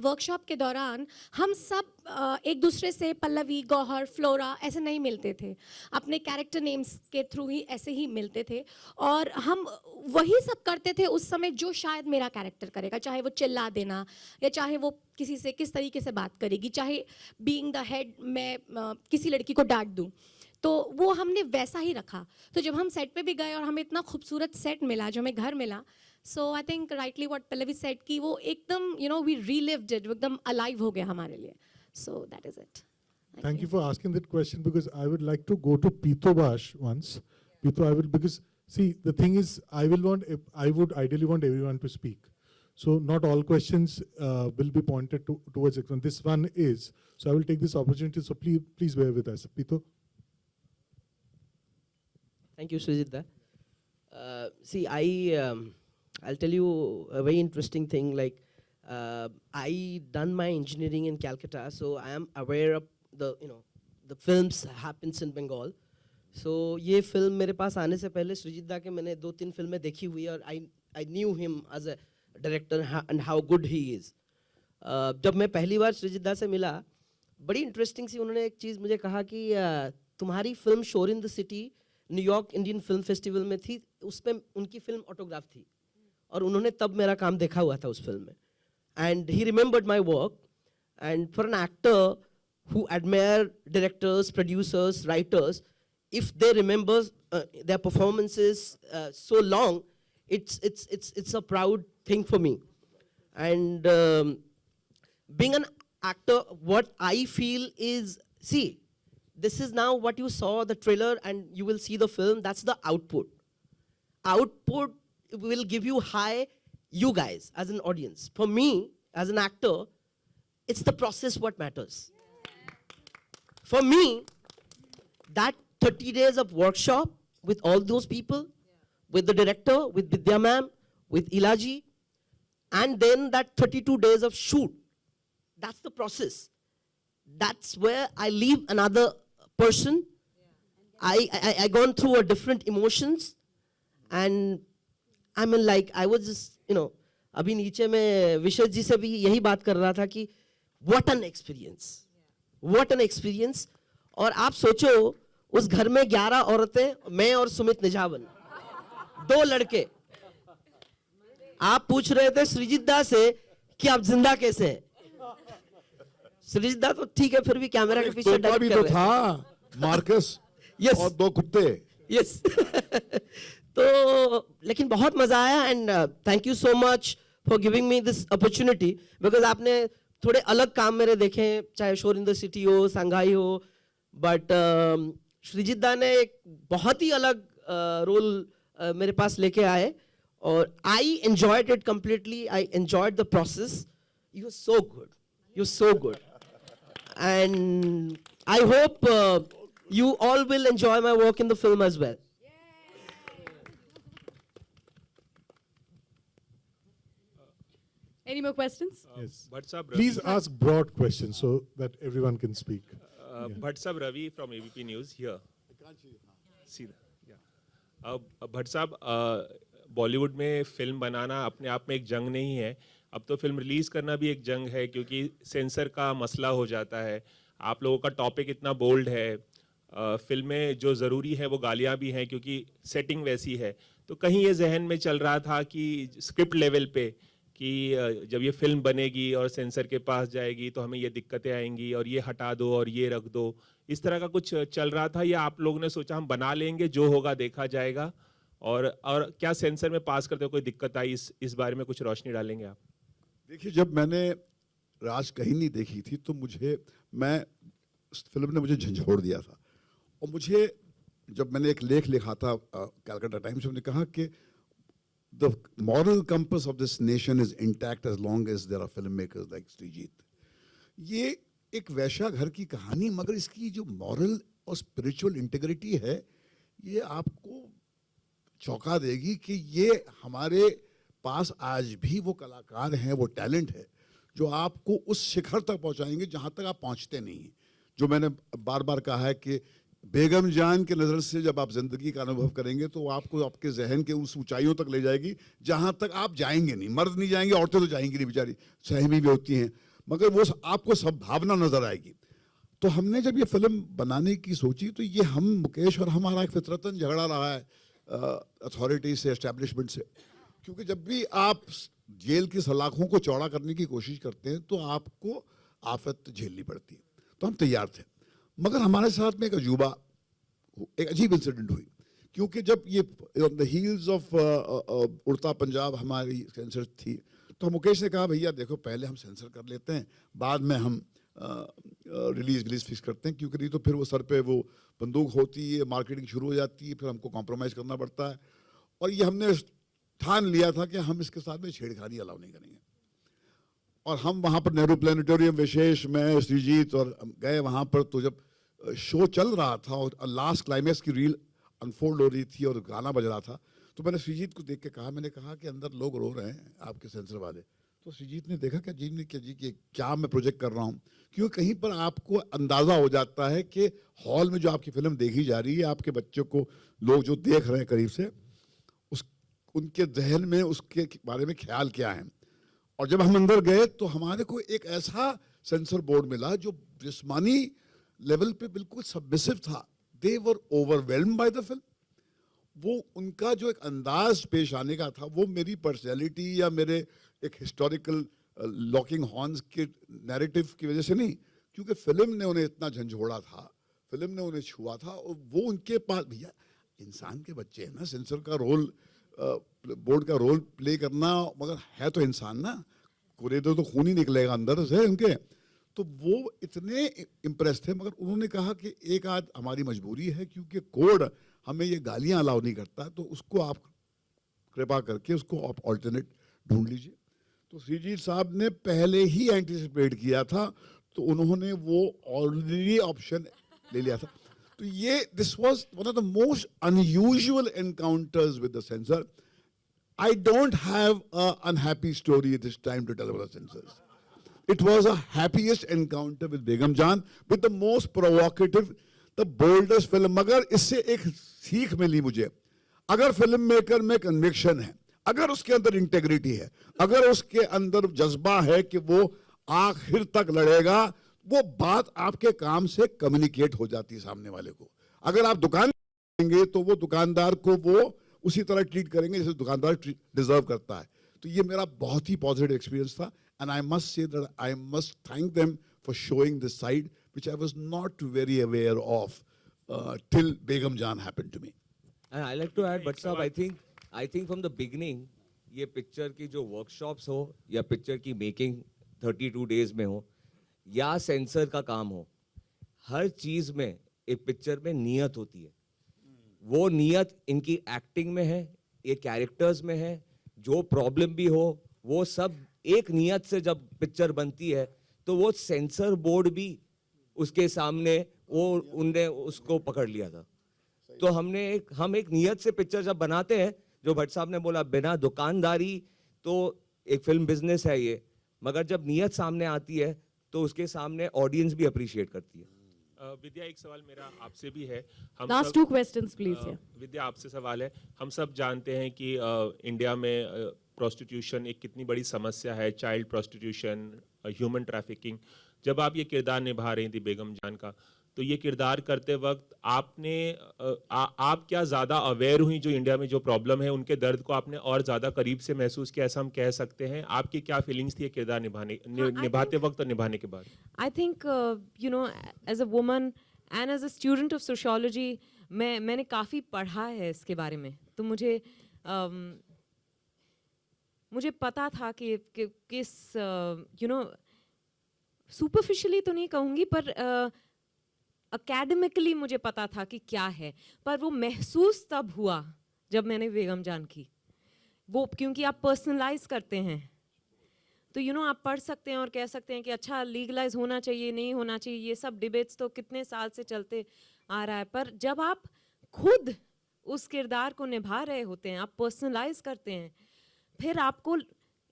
Q: वर्कशॉप के दौरान हम सब एक दूसरे से पल्लवी, गौहर, फ्लोरा ऐसे नहीं मिलते थे, अपने कैरेक्टर नेम्स के थ्रू ही ऐसे ही मिलते थे और हम वही सब करते थे उस समय जो शायद मेरा कैरेक्टर करेगा, चाहे वो चिल्ला देना या चाहे वो किसी से किस तरीके से बात करेगी, चाहे बीइंग द हेड मैं किसी लड़की को डांट दूँ, तो वो हमने वैसा ही रखा। तो जब हम सेट पे भी गए और हमें इतना खूबसूरत सेट मिला, जो हमें घर मिला, so I think rightly what Pallavi said कि वो एकदम वी रीलिव्ड इट, एकदम अलाइव हो गया हमारे लिए। So that is it.
E: Thank you for asking that question because I would like to go to Pito Bash once. Pito, because see, the thing is, I would ideally want everyone to speak. So not all questions will be pointed towards it. This one is. So I will take this opportunity. So please bear with us. Pito.
R: Thank you, Srijit. See, I'll tell you a very interesting thing. Like, I done my engineering in Calcutta, so I am aware of the films happens in Bengal. So ये film मेरे पास आने से पहले सृजित दा के मैंने 2-3 फिल्में देखी हुई और I knew him as a director and how good he is. जब मैं पहली बार सृजित दा से मिला, बड़ी इंटरेस्टिंग सी उन्होंने एक चीज़ मुझे कहा कि तुम्हारी फिल्म शोर in the city New York Indian film festival में थी, उसमें उनकी फिल्म ऑटोग्राफ थी और उन्होंने तब मेरा काम देखा हुआ था उस फिल्म में। And he remembered my work, and for an actor who admire directors, producers, writers, if they remember their performances so long, it's a proud thing for me. And being an actor, what I feel is, see, this is now what you saw, the trailer, and you will see the film, that's the output. Output will give you high, you guys, as an audience. For me, as an actor, it's the process what matters. For me, that 30 days of workshop with all those people, with the director, with Vidya ma'am, with Ilaji, and then that 32 days of shoot, that's the process. That's where I leave another person. I gone through a different emotions, and I mean, like, I was just, अभी नीचे मैं विशेष जी से भी यही बात कर रहा था कि what an experience. What an experience. और आप सोचो उस घर में 11 औरतें, मैं और सुमित निझावन, 2 लड़के। आप पूछ रहे थे सृजित दा से कि आप जिंदा कैसे हैं? सृजित दा तो ठीक है, फिर भी कैमरा के पीछे डायरेक्ट कर रहे थे।
D: था मार्कस और 2 कुत्ते।
R: यस। तो लेकिन बहुत मजा आया, and thank you so much for giving me this opportunity, because आपने थोड़े अलग काम मेरे देखे, चाहे शोर इन द सिटी हो, संघाई हो, बट सृजित दा ने एक बहुत ही अलग रोल मेरे पास लेके आए और I enjoyed it completely. I enjoyed the process. You are so good, you are so good, and I hope you all will enjoy my work in the film as well.
A: Any more questions?
E: Yes.
S: Bhatt Sahab
E: Please
S: Ravi.
E: ask broad questions so that everyone can speak.
S: Bhatt Sahab Ravi from ABP News here. See that? Yeah. Bhatt साहब, बॉलीवुड में film बनाना अपने आप में एक जंग नहीं है, अब तो फिल्म रिलीज करना भी एक जंग है, क्योंकि सेंसर का मसला हो जाता है। आप लोगों का टॉपिक इतना बोल्ड है, फिल्में जो ज़रूरी है वो गालियाँ भी हैं क्योंकि सेटिंग वैसी है। तो कहीं ये जहन में चल रहा था कि स्क्रिप्ट लेवल पे कि जब ये फिल्म बनेगी और सेंसर के पास जाएगी तो हमें ये दिक्कतें आएंगी और ये हटा दो और ये रख दो, इस तरह का कुछ चल रहा था, या आप लोगों ने सोचा हम बना लेंगे, जो होगा देखा जाएगा? और क्या सेंसर में पास करते कोई दिक्कत आई, इस बारे में कुछ रोशनी डालेंगे आप?
D: देखिए, जब मैंने राज कहीं नहीं देखी थी तो फिल्म ने मुझे झंझोड़ दिया था। और मुझे, जब मैंने एक लेख लिखा था कैलकाटा टाइम्स में, कहा कि the moral compass of this nation is intact as long as there are filmmakers like Sreejith. ये एक वैश्या घर की कहानी, मगर इसकी जो मॉरल और स्पिरिचुअल इंटीग्रिटी है ये आपको चौंका देगी कि ये हमारे पास आज भी वो कलाकार हैं, वो टैलेंट है जो आपको उस शिखर तक पहुंचाएंगे जहां तक आप पहुंचते नहीं। जो मैंने बार बार कहा है कि बेगम जान के नज़र से जब आप जिंदगी का अनुभव करेंगे तो आपको आपके जहन के उस ऊंचाइयों तक ले जाएगी जहां तक आप जाएंगे नहीं। मर्द नहीं जाएंगे, औरतें तो जाएंगी नहीं, बेचारी सहमी भी होती हैं, मगर वो आपको सब भावना नजर आएगी। तो हमने जब ये फिल्म बनाने की सोची तो ये हम मुकेश और हमारा एक फितरतन झगड़ा रहा है अथॉरिटी से, एस्टेब्लिशमेंट से, क्योंकि जब भी आप जेल की सलाखों को चौड़ा करने की कोशिश करते हैं तो आपको आफत झेलनी पड़ती है। तो हम तैयार थे, मगर हमारे साथ में एक अजीब इंसिडेंट हुई, क्योंकि जब ये ऑन द हील्स ऑफ उड़ता पंजाब हमारी सेंसर थी तो मुकेश ने कहा भैया देखो पहले हम सेंसर कर लेते हैं, बाद में हम रिलीज फिक्स करते हैं, क्योंकि नहीं तो फिर वो सर पे वो बंदूक होती है, मार्केटिंग शुरू हो जाती है, फिर हमको कॉम्प्रोमाइज़ करना पड़ता है। और ये हमने ठान लिया था कि हम इसके साथ में छेड़खानी अलाउ नहीं करेंगे। और हम वहाँ पर नेहरू प्लानिटोरियम, विशेष, मैं, श्रीजीत और गए वहाँ पर। तो जब शो चल रहा था और लास्ट क्लाइमैक्स की रील अनफोल्ड हो रही थी और गाना बज रहा था, तो मैंने श्रीजीत को देख के कहा, मैंने कहा कि अंदर लोग रो रहे हैं आपके सेंसर वाले। तो श्रीजीत ने देखा कि जी कि क्या मैं प्रोजेक्ट कर रहा हूँ, क्योंकि कहीं पर आपको अंदाज़ा हो जाता है कि हॉल में जो आपकी फिल्म देखी जा रही है, आपके बच्चों को लोग जो देख रहे हैं करीब से, उनके जहन में उसके बारे में ख्याल क्या है। और जब हम अंदर गए तो हमारे को एक ऐसा सेंसर बोर्ड मिला जो जिस्मानी लेवल पे बिल्कुल सबमिसिव था। दे वर ओवरवेल्म्ड बाय द फिल्म। वो उनका जो एक अंदाज पेश आने का था, वो मेरी पर्सनैलिटी या मेरे एक हिस्टोरिकल लॉकिंग हॉर्न्स के नैरेटिव की वजह से नहीं, क्योंकि फिल्म ने उन्हें इतना झंझोड़ा था, फिल्म ने उन्हें छुआ था। और वो उनके पास, भैया इंसान के बच्चे हैं ना, सेंसर का रोल, बोर्ड का रोल प्ले करना, मगर है तो इंसान ना, कुरेदो तो खून ही निकलेगा अंदर से उनके। तो वो इतने इम्प्रेस थे, मगर उन्होंने कहा कि एक आध हमारी मजबूरी है, क्योंकि कोड हमें ये गालियां अलाउ नहीं करता, तो उसको आप कृपा करके उसको आप ऑल्टरनेट ढूंढ लीजिए। तो श्रीजीत साहब ने पहले ही एंटिसिपेट किया था, तो उन्होंने वो ऑलरेडी ऑप्शन ले लिया था। तो ये this was one of the most unusual encounters with the sensor. I don't have an unhappy story this time to tell about the censors. It was a happiest encounter with Begum Jaan, with the most provocative, the boldest film. मगर इससे एक सीख मिली मुझे, अगर film maker में conviction है, अगर उसके अंदर इंटेग्रिटी है, अगर उसके अंदर जज्बा है कि वो आखिर तक लड़ेगा, वो बात आपके काम से कम्युनिकेट हो जाती है सामने वाले को। अगर आप दुकान देंगे तो वो दुकानदार को वो उसी तरह ट्रीट करेंगे जैसे दुकानदार डिजर्व करता है। तो ये मेरा बहुत ही पॉजिटिव एक्सपीरियंस था, and I must say that I must thank them for showing this side which I was not very aware of till Begum Jaan happened to me.
B: And I like to add but साहब, I think from the beginning ये picture की जो workshops हो या picture की making 32 days में हो या सेंसर का काम हो, हर चीज़ में एक पिक्चर में नियत होती है। वो नियत इनकी एक्टिंग में है, ये कैरेक्टर्स में है, जो प्रॉब्लम भी हो वो सब एक नियत से जब पिक्चर बनती है तो वो सेंसर बोर्ड भी उसके सामने वो उनने उसको पकड़ लिया था। तो हम एक नियत से पिक्चर जब बनाते हैं, जो भट्ट साहब ने बोला बिना दुकानदारी, तो एक फिल्म बिजनेस है ये, मगर जब नियत सामने आती है तो उसके सामने ऑडियंस भी अप्रिशिएट करती है।
S: विद्या, एक सवाल मेरा आपसे भी है। हम
A: Last
S: सब-
A: two questions, please, yeah.
S: विद्या, आपसे सवाल है। हम सब जानते हैं कि इंडिया में प्रोस्टिट्यूशन एक कितनी बड़ी समस्या है, चाइल्ड प्रोस्टिट्यूशन, ह्यूमन ट्रैफिकिंग। जब आप ये किरदार निभा रही थी बेगम जान का, तो ये किरदार करते वक्त आपने आप क्या ज़्यादा अवेयर हुई जो इंडिया में जो प्रॉब्लम है उनके दर्द को आपने और ज़्यादा करीब से महसूस किया, ऐसा हम कह सकते हैं? आपकी क्या फीलिंग्स थी ये किरदार निभाते वक्त और निभाने के बाद?
F: I think, as a woman and as a student of sociology, मैंने काफ़ी पढ़ा है इसके बारे में, तो मुझे पता था कि किस सुपरफिशियली तो नहीं कहूँगी, पर अकेडमिकली मुझे पता था कि क्या है, पर वो महसूस तब हुआ जब मैंने बेगम जान की। वो क्योंकि आप पर्सनलाइज करते हैं, तो आप पढ़ सकते हैं और कह सकते हैं कि अच्छा लीगलाइज होना चाहिए, नहीं होना चाहिए, ये सब डिबेट्स तो कितने साल से चलते आ रहा है, पर जब आप खुद उस किरदार को निभा रहे होते हैं, आप पर्सनलाइज करते हैं, फिर आपको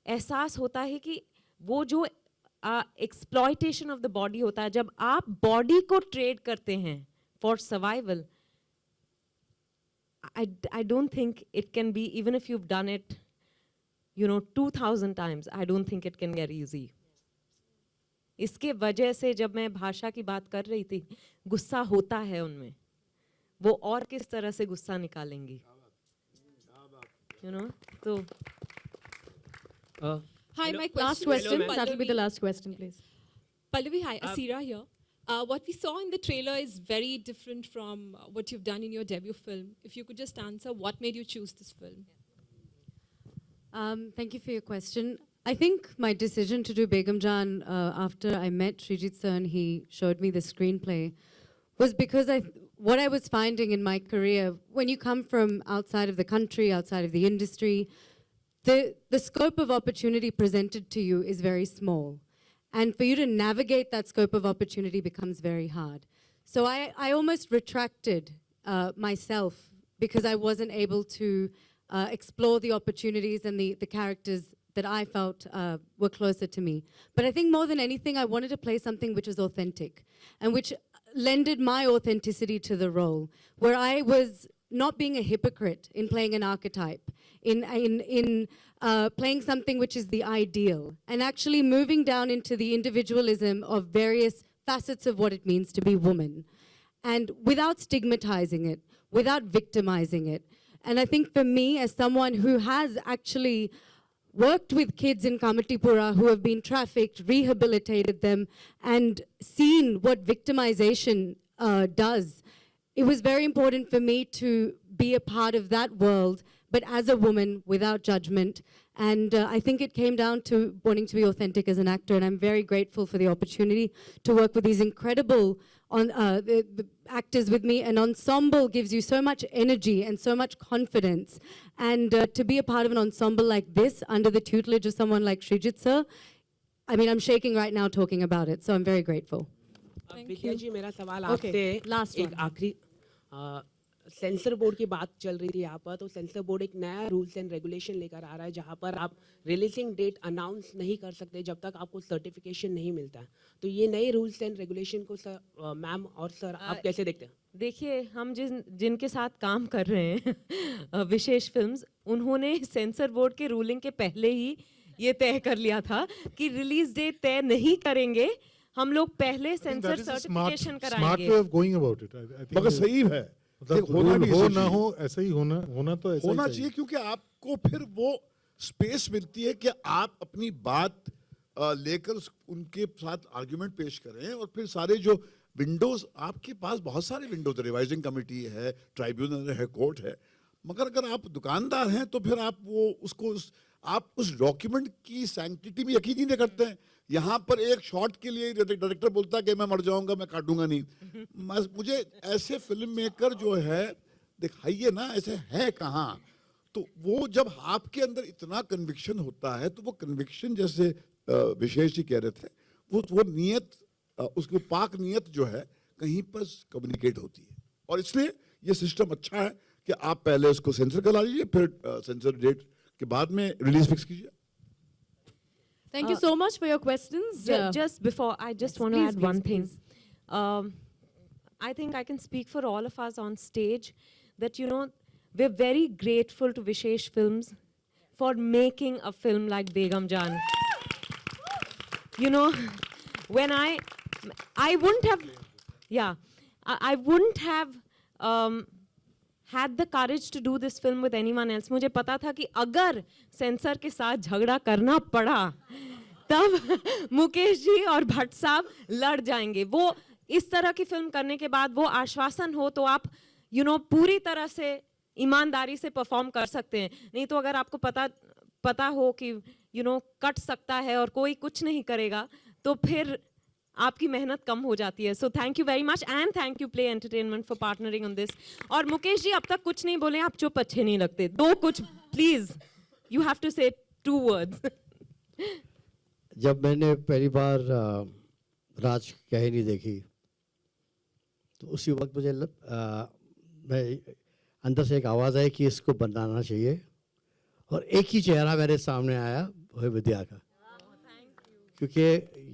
F: एहसास होता है कि वो जो एक्सप्लॉयटेशन ऑफ द बॉडी होता है, जब आप बॉडी को ट्रेड करते हैं for survival, I don't think it can be, even if you've done it 2000 times, I don't think it can get easy. इसके वजह से जब मैं भाषा की बात कर रही थी, गुस्सा होता है उनमें, वो और किस तरह से गुस्सा निकालेंगी, तो
A: Hi,
T: Hello.
A: my last question.
T: Hello,
A: That will be the last question, please.
T: Pallavi, hi, Asira here. What we saw in the trailer is very different from what you've done in your debut film. If you could just answer, what made you choose this film?
P: Thank you for your question. I think my decision to do Begum Jaan after I met Srijit sir and he showed me the screenplay was because what I was finding in my career, when you come from outside of the country, outside of the industry, the scope of opportunity presented to you is very small. And for you to navigate that scope of opportunity becomes very hard. So I almost retracted myself because I wasn't able to explore the opportunities and the characters that I felt were closer to me. But I think more than anything, I wanted to play something which was authentic and which lended my authenticity to the role, where I was not being a hypocrite in playing an archetype, in playing something which is the ideal, and actually moving down into the individualism of various facets of what it means to be woman, and without stigmatizing it, without victimizing it. And I think for me, as someone who has actually worked with kids in Kamatipura who have been trafficked, rehabilitated them, and seen what victimization does, it was very important for me to be a part of that world, but as a woman, without judgment. And I think it came down to wanting to be authentic as an actor, and I'm very grateful for the opportunity to work with these incredible the actors with me. An ensemble gives you so much energy and so much confidence. And to be a part of an ensemble like this, under the tutelage of someone like Srijit sir, I mean, I'm shaking right now talking about it, so I'm very grateful.
R: विद्या जी, मेरा सवाल
P: Okay,
R: आपसे
P: last
R: एक
P: one.
R: आखिरी sensor board की बात चल रही थी यहाँ पर, तो सेंसर बोर्ड एक नया रूल्स एंड रेगुलेशन लेकर आ रहा है जहाँ पर आप रिलीजिंग डेट अनाउंस नहीं कर सकते जब तक आपको सर्टिफिकेशन नहीं मिलता है। तो ये नए रूल्स एंड रेगुलेशन को सर, मैम और सर, आप कैसे देखते हैं?
F: देखिए, हम जिनके साथ काम कर रहे हैं विशेष फिल्म्स, उन्होंने सेंसर बोर्ड के रूलिंग के पहले ही ये तय कर लिया था कि रिलीज डेट तय नहीं करेंगे, हम लोग पहले सेंसर सर्टिफिकेशन कराएंगे।
E: Smart way of going about it, I think
D: मगर सही है,
E: मतलब
D: होना भी
E: हो
D: ऐसा
E: ना
D: चाहिए।
E: हो ऐसा ही होना तो ऐसा
D: होना
E: ही
D: चाहिए, क्योंकि आपको फिर वो स्पेस मिलती है कि आप अपनी बात लेकर उनके साथ आर्गुमेंट पेश करें, और फिर सारे जो विंडोज आपके पास, बहुत सारे विंडोज, रिवाइजिंग कमेटी है, ट्राइब्यूनल है, कोर्ट है, मगर अगर आप दुकानदार हैं तो फिर आप उस डॉक्यूमेंट की सैंक्टिटी में यकीन ही नहीं करते हैं। यहाँ पर एक शॉट के लिए डायरेक्टर बोलता है कि मैं मर जाऊंगा, मैं काटूंगा नहीं। मुझे ऐसे फिल्म मेकर जो है दिखाइए ना, ऐसे है कहाँ। तो वो जब आपके अंदर इतना कन्विक्शन होता है, तो वो कन्विक्शन, जैसे विशेष जी कह रहे थे, वो नीयत, उसकी पाक नीयत जो है कहीं पर कम्युनिकेट होती है। और इसलिए ये सिस्टम अच्छा है कि आप पहले उसको सेंसर करा लीजिए, फिर सेंसर डेट के बाद में रिलीज फिक्स कीजिए।
A: Thank you so much for your questions.
F: Just before, I just want to
A: please,
F: add one
A: please,
F: thing. I think I can speak for all of us on stage that, you know, we're very grateful to Vishesh Films for making a film like Begum Jaan. You know, when I wouldn't have, yeah, I wouldn't have had the courage to do this film with anyone else. मुझे पता था कि अगर sensor के साथ झगड़ा करना पड़ा तब मुकेश जी और भट्ट साहब लड़ जाएंगे. वो इस तरह की फिल्म करने के बाद वो आश्वासन हो तो आप पूरी तरह से ईमानदारी से परफॉर्म कर सकते हैं. नहीं तो अगर आपको पता हो कि कट सकता है और कोई कुछ नहीं करेगा तो फिर आपकी मेहनत कम हो जाती है. So thank you very much and thank you play entertainment for partnering on this. और मुकेश जी अब तक कुछ नहीं बोले, आप चुप अच्छे नहीं लगते. दो कुछ प्लीज, यू हैव टू से 2 words.
U: जब मैंने पहली बार राज कहानी देखी तो उसी वक्त मुझे मैं अंदर से एक आवाज़ आई कि इसको बनाना चाहिए. और एक ही चेहरा मेरे सामने आया, वो है विद्या का. क्योंकि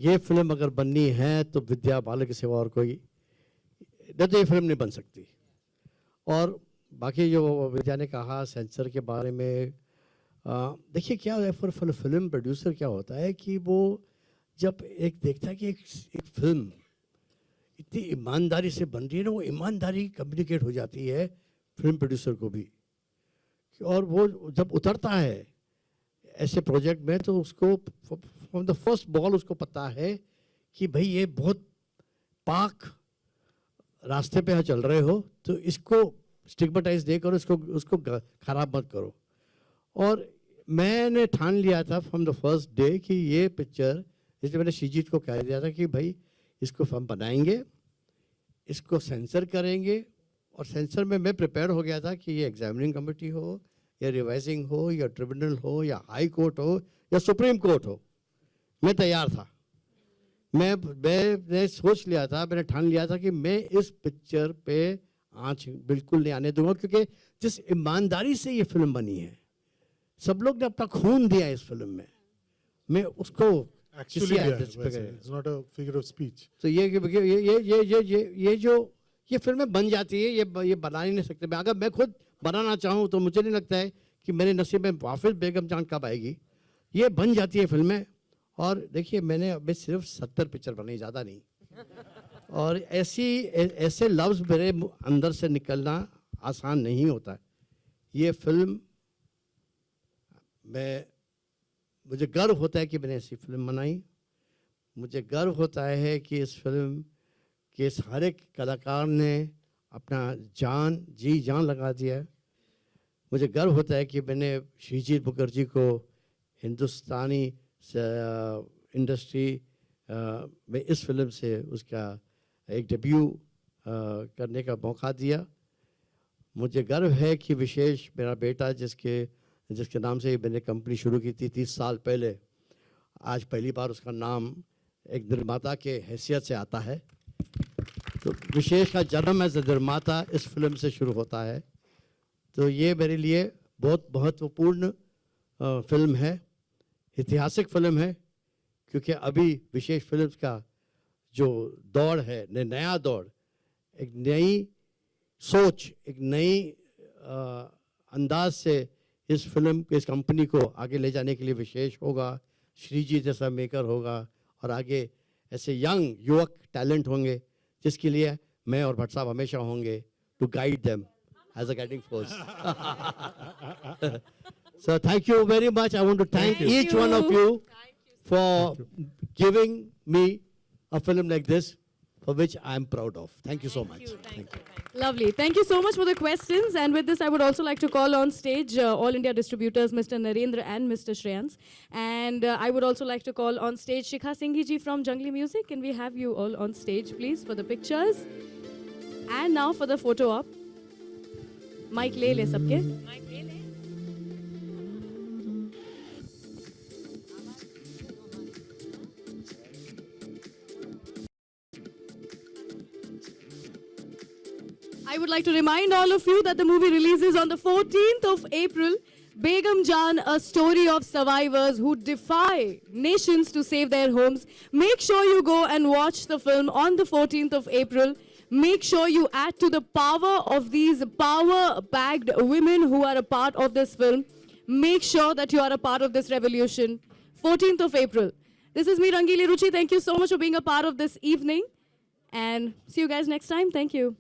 U: ये फिल्म अगर बननी है तो विद्या बालन के सिवा और कोई नहीं तो ये फिल्म नहीं बन सकती. और बाकी जो विद्या ने कहा सेंसर के बारे में, देखिए क्या है फॉर फिल्म प्रोड्यूसर क्या होता है कि वो जब एक देखता है कि एक फिल्म इतनी ईमानदारी से बन रही है ना, वो ईमानदारी कम्युनिकेट हो जाती है फिल्म प्रोड्यूसर को भी. और वो जब उतरता है ऐसे प्रोजेक्ट में तो उसको फ्रॉम द फर्स्ट बॉल उसको पता है कि भाई ये बहुत पाक रास्ते पे चल रहे हो तो इसको स्टिग्मेटाइज दे करो, उसको खराब मत करो. और मैंने ठान लिया था फ्रॉम द फर्स्ट डे कि ये पिक्चर, इसलिए मैंने श्रीजीत को कह दिया था कि भाई इसको हम बनाएंगे, इसको सेंसर करेंगे. और सेंसर में मैं प्रिपेयर हो गया था कि ये एग्जामिनिंग कमेटी हो या रिवाइजिंग हो या ट्रिब्यूनल हो या हाई कोर्ट हो या सुप्रीम कोर्ट हो, मैं तैयार था. मैंने सोच लिया था, मैंने ठान लिया था कि मैं इस पिक्चर पे आँच बिल्कुल नहीं आने दूंगा. क्योंकि जिस ईमानदारी से ये फिल्म बनी है, सब लोग ने अपना खून दिया इस फिल्म में, मैं उसको
E: Actually, it's not a figure of speech.
U: तो ये जो ये फिल्में बन जाती है, ये बना ही नहीं सकते. मैं अगर मैं खुद बनाना चाहूँ तो मुझे नहीं लगता है कि मेरे नसीब में वाफिर बेगम जान कब आएगी. ये बन जाती है फिल्में. और देखिए मैंने अभी सिर्फ 70 पिक्चर बनाई, ज़्यादा नहीं. और ऐसे लफ्ज़ मेरे अंदर से निकलना आसान नहीं होता. ये फिल्म मुझे गर्व होता है कि मैंने ऐसी फिल्म बनाई. मुझे गर्व होता है कि इस फिल्म के हर एक कलाकार ने अपना जी जान लगा दिया. मुझे गर्व होता है कि मैंने श्रीजीत मुखर्जी को हिंदुस्तानी इंडस्ट्री में इस फिल्म से उसका एक डेब्यू करने का मौका दिया. मुझे गर्व है कि विशेष मेरा बेटा जिसके नाम से मैंने कंपनी शुरू की थी 30 साल पहले, आज पहली बार उसका नाम एक निर्माता के हैसियत से आता है. तो विशेष का जन्म एज अ निर्माता इस फिल्म से शुरू होता है. तो ये मेरे लिए बहुत महत्वपूर्ण फिल्म है, ऐतिहासिक फिल्म है. क्योंकि अभी विशेष फिल्म्स का जो दौर है, नया दौर, एक नई सोच, एक नई अंदाज से इस फिल्म इस कंपनी को आगे ले जाने के लिए विशेष होगा. श्रीजी जैसा मेकर होगा और आगे ऐसे यंग युवक टैलेंट होंगे जिसके लिए मैं और भट्ट साहब हमेशा होंगे to guide them as a guiding force. So thank you very much. I want to thank each one of you for giving me a film like this, for which I am proud of. Thank you so much. Thank you.
A: Lovely. Thank you so much for the questions. And with this, I would also like to call on stage All India distributors, Mr. Narendra and Mr. Shreyans. And I would also like to call on stage Shikha Singhi ji from Jungly Music. Can we have you all on stage, please, for the pictures? And now for the photo op. Mic le le sabke. I would like to remind all of you that the movie releases on the 14th of April. Begum Jaan, a story of survivors who defy nations to save their homes. Make sure you go and watch the film on the 14th of April. Make sure you add to the power of these power-packed women who are a part of this film. Make sure that you are a part of this revolution. 14th of April. This is me, Rangili Ruchi. Thank you so much for being a part of this evening. And see you guys next time. Thank you.